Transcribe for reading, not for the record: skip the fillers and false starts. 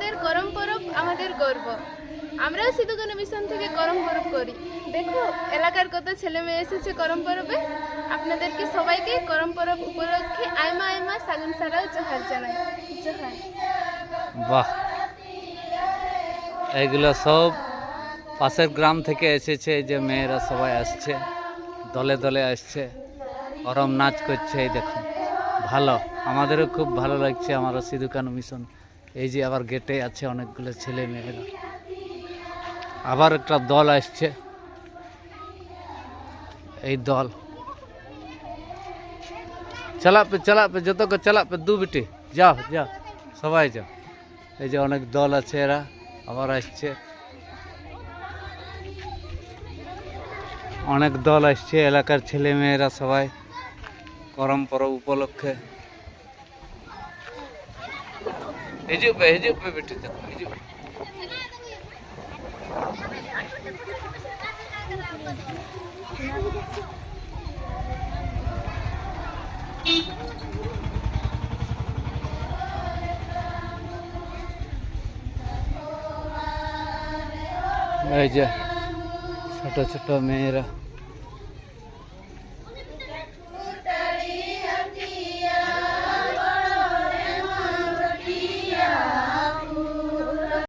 আমাদের করম পরব আমাদের গর্ব। আমরাও সিধুকানু মিশন থেকে করম পরব করি। দেখো এলাকার কত ছেলে মেয়ে এসেছে করম পরবে। আপনাদেরকে সবাইকে করম পরব উপলক্ষে আইমা আইমা সাগুন সারাও জোহার জানাই। জোহার। বাহ, এগুলো সব পাশের গ্রাম থেকে এসেছে। এই যে মেয়েরা সবাই আসছে, দলে দলে আসছে, করম নাচ করছে। এই দেখুন, ভালো, আমাদেরও খুব ভালো লাগছে। আমারও সিধুকানু মিশন। এই যে আবার গেটে আছে অনেকগুলো ছেলে মেয়েরা। আবার একটা দল আসছে, এই দল চালাপে যত চালাপে দু বেটি যাও যাও, সবাই যাও। এই যে অনেক দল আছে, এরা আবার আসছে, অনেক দল আসছে এলাকার ছেলে মেয়েরা সবাই করম পরব উপলক্ষে। হিজুবে বেটি, দেখো হিজুবে। এই যে ছোট ছোট মেয়েরা।